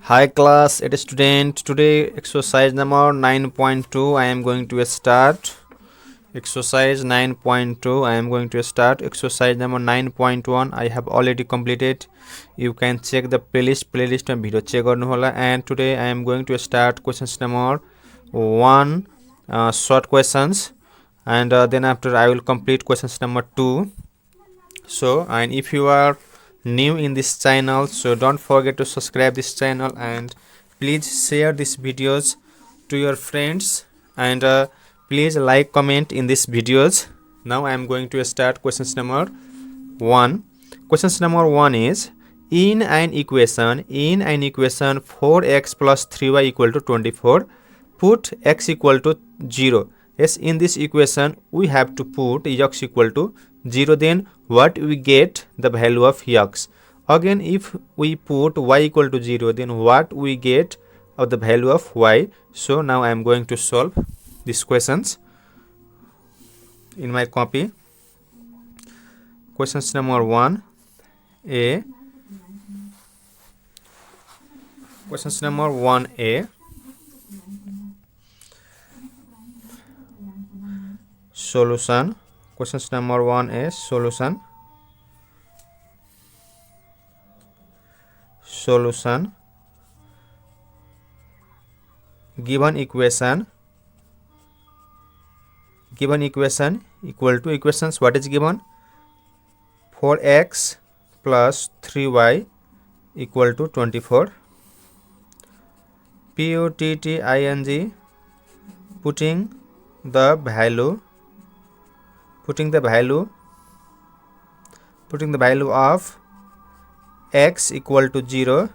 Hi class, it is student. Today exercise number 9.2 I am going to start. Exercise 9.2 I am going to start. Exercise number 9.1 I have already completed. You can check the playlist में video check गर्नु होला. And today I am going to start questions number 1, short questions, and then after I will complete questions number 2. So, and if you are new in this channel, so don't forget to subscribe this channel and please share these videos to your friends, and please like, comment in these videos. Now I am going to start questions number 1. Questions number 1 is, in an equation 4x plus 3y equal to 24, put x equal to 0. Yes, in this equation we have to put x equal to 0, then what we get? The value of x. Again, if we put y equal to 0, then what we get of the value of y. So now I am going to solve these questions in my copy. Questions number 1a. Questions number 1a. Solution. Questions number 1a. Solution. Solution. Given equation equal to equations. What is given? 4x plus 3y equal to 24. Putting the value of x equal to 0,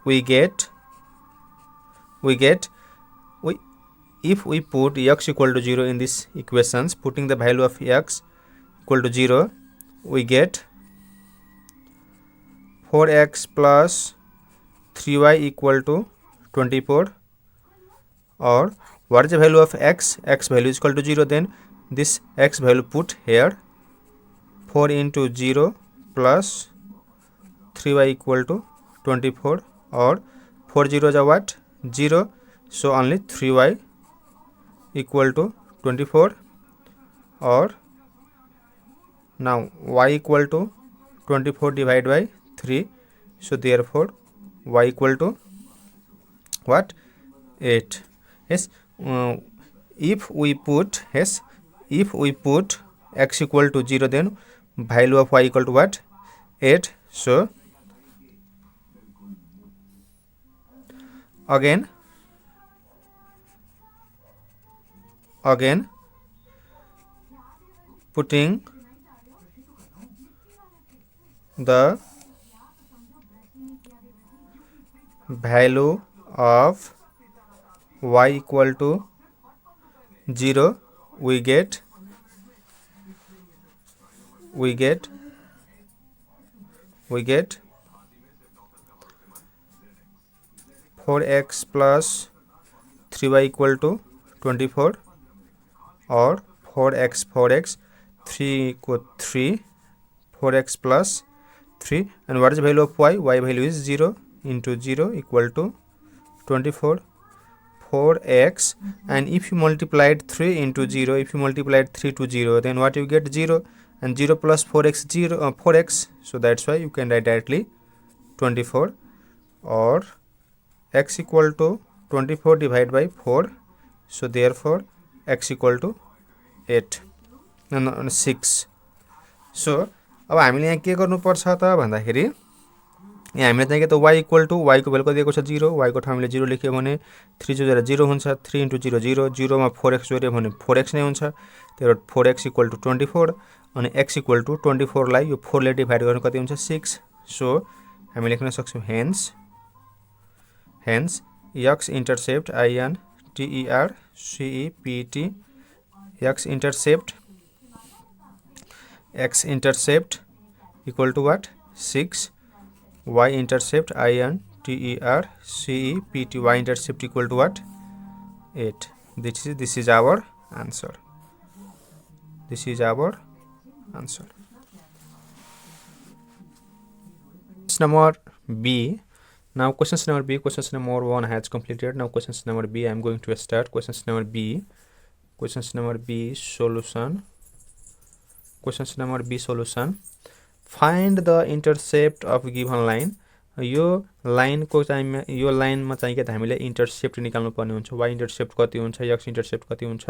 we get if we put x equal to 0 in these equations, putting the value of x equal to 0, we get 4x plus 3y equal to 24. Or what is the value of x? X value is equal to 0, then this x value put here, 4 into 0 plus 3y equal to 24, or 4 zeros are what? 0, so only 3y equal to 24. Or now y equal to 24 divided by 3, so therefore y equal to what? 8. Yes, if we put x equal to 0, then value of y equal to what? 8. So again putting the value of y equal to 0, we get 4x plus 3y equal to 24, or 4x 3 equal 3, 4x plus 3, and what is the value of y? Y value is 0 into 0 equal to 24. 4x, and if you multiplied 3 into 0, if you multiplied 3 to 0, then what you get? 0, and 0 plus 4x 0 4x, so that's why you can write directly 24. Or x equal to 24 divided by 4, so therefore x equal to 8 no 6. So अब हामीले यहाँ के गर्नुपर्छ त भन्दाखेरि, यहाँ हामीले चाहिँ के त y इक्वल टु y को भ्यालु दिएको छ 0, y को ठाउँमा हामीले 0 लेख्यो भने 3 जोडेर 0 हुन्छ, 3 into 0 0, 0 मा 4x जोड्यो भने 4x नै हुन्छ, त्यही भएर 4x इक्वल टु 24, अनि x इक्वल टु 24 लाई यो 4 ले डिभाइड गर्नु कति हुन्छ? 6. सो हामी लेख्न सक्छौं hence x intercept x intercept equal to what? 6. Y intercept y intercept equal to what? 8. This is our answer. Number B. Now questions number B, questions number 1 has completed. Now questions number B, I am going to start. Questions number B, solution. Questions number B solution. Find the intercept of given line. यो लाइनको चाहिँ यो लाइनमा चाहिँ के त हामीले intercept निकाल्नु पर्ने हुन्छ। y इन्टरसेप्ट कति हुन्छ, x इन्टरसेप्ट कति हुन्छ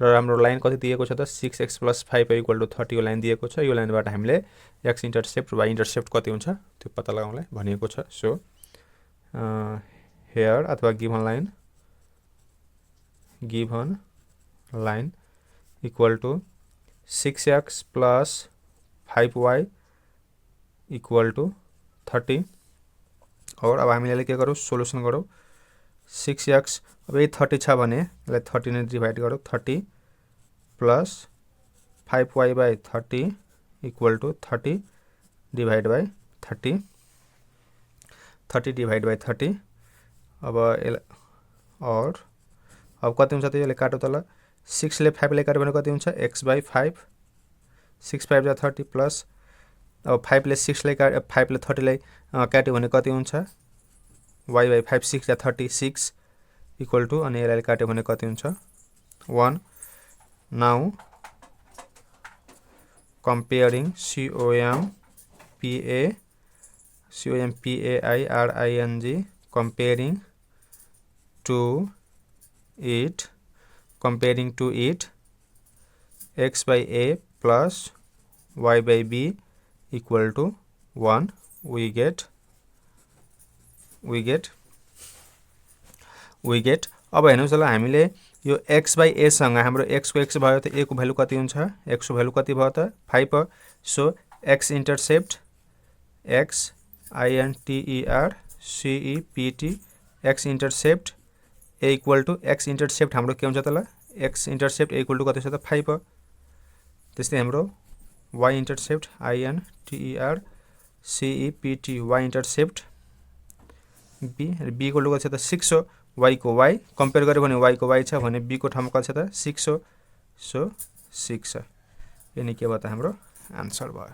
र हाम्रो लाइन कति दिएको छ त 6x + 5 = 30 यो लाइन दिएको छ। यो लाइनबाट हामीले x इन्टरसेप्ट y इन्टरसेप्ट कति हुन्छ त्यो पत्ता लगाउनलाई भनिएको छ। सो here अथवा given line equal to 6x + 5y = 30 और अब हामीले के गरौँ सोल्युसन गरौँ। 6x अब यही 30 छ भने यसलाई 30 ने डिभाइड गरौँ। 30 + 5y/30 = 30 divide by 30 30 divide by 30 अब और अब कति हुन्छ त यसले काटो तल 6 ले 5 ले काट्यो भने कति हुन्छ x/5 6 5 = 30 प्लस अब 5 ले 6 ले 5 ले 30 ले काट्यो भने कति हुन्छ y/5 6 = 36 इक्वल टु अनि यसलाई काट्यो भने कति हुन्छ 1। Now comparing COMPAIRING comparing to it x/a plus y/b equal to 1 we get अब हेर्नुस् ल हामीले यो x/a सँग हाम्रो x को x भयो त a को भ्यालु कति हुन्छ x को भ्यालु कति भयो त 5 हो। So x intercept x INTERCEPT x intercept a equal to x intercept हाम्रो के हुन्छ त ल x intercept a equal to कति छ त 5 हो। त्यस्तै हाम्रो y intercept INTERCEPT y intercept b equal to कति छ त 6 हो। y को y कम्पेयर गर्यो भने y को y छ भने b को ठाउँमा कति छ त 6 हो। सो 6 यनी के भयो त हाम्रो आन्सर भयो।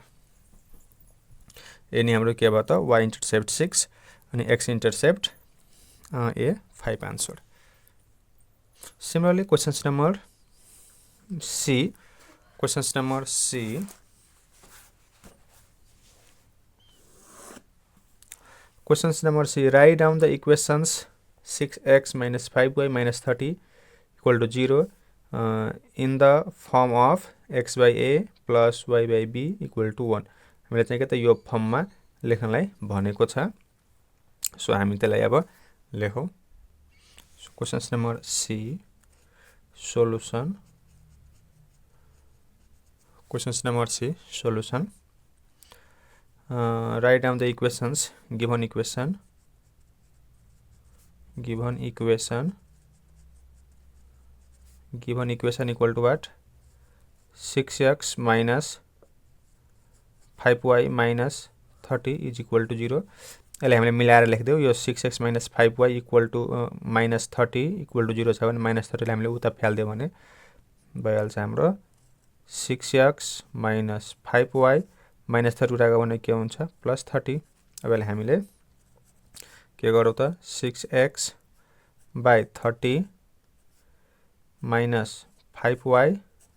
यनी हाम्रो के भयो त y इन्टरसेप्ट 6 अनि x intercept a 5 answer. Similarly questions number C, questions number C. Questions number C, write down the equations 6x minus 5y minus 30 equal to 0 in the form of x/a plus y/b equal to 1। हामीले चाहिँ के त यो फर्ममा लेख्नलाई भनेको छ। So हामी त्यसलाई अब लेखौँ। Questions number C, solution. Questions number C, solution. Write down the equations. Given equation equal to what? 6x minus 5y minus 30 is equal to 0। यसलाई हामीले मिलाएर लेख्दियौ। यो 6x minus 5y equal to minus 30 equal to 0 छ भने minus 30 लाई हामीले उता फाल्दियो भने भइहाल्छ हाम्रो 6x minus 5y minus 30 उता गयो भने के हुन्छ plus 30। अब यसलाई हामीले के गरौँ त 6x by 30 minus 5y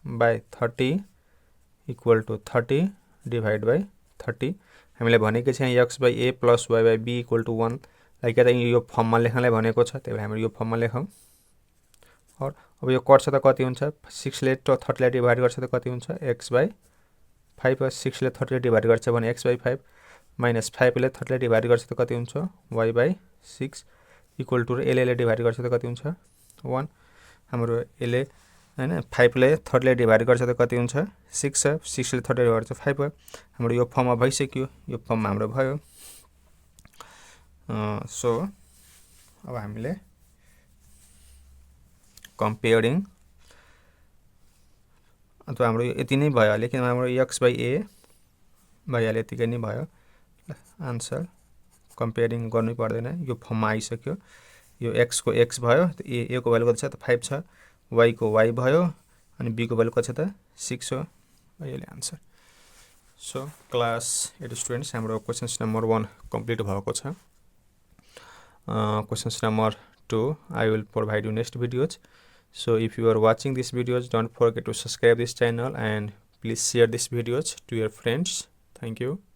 by 30 equal to 30 divide by 30। हामीले भनेको छ x/a plus y/b equal to 1 like त यो फर्ममा लेख्नलाई भनेको छ। त्यही भएर हामी यो फर्ममा लेखौँ। और अब यो कट्छ त कति हुन्छ 6 ले 30 लाई डिभाइड गर्छ त कति हुन्छ x/5 6 ले 30 लाई डिभाइड गर्छ भने x/5 minus 5 ले 30 लाई डिभाइड गर्छ त कति हुन्छ y/6 इक्वल टु l ले डिभाइड गर्छ त कति हुन्छ 1। हाम्रो l हैन 5 ले 30 लाई डिभाइड गर्छ त कति हुन्छ 6 6 ले 30 लाई डिभाइड गर्छ 5 हाम्रो यो फर्ममा भइसक्यो। यो फर्ममा हाम्रो भयो। सो अब हामीले कम्पेयरिङ अथवा हाम्रो यति नै भयो। लेकिन हाम्रो x/a भइहाल्यो यतिकै नै भयो आन्सर। कम्पेयरिङ गर्नै पर्दैन यो फर्ममा आइसक्यो। यो x को x भयो a को भ्यालु कति छ त 5 छ y को y भयो अनि b को भ्यालु कति छ त 6 हो। यसले आन्सर। सो क्लास 8 स्टुडेन्ट्स हाम्रो क्वेशन्स नम्बर 1 कम्प्लिट भएको छ। questions number 2 I will provide you next videos. So if you are watching these videos, don't forget to subscribe this channel and please share these videos to your friends. Thank you.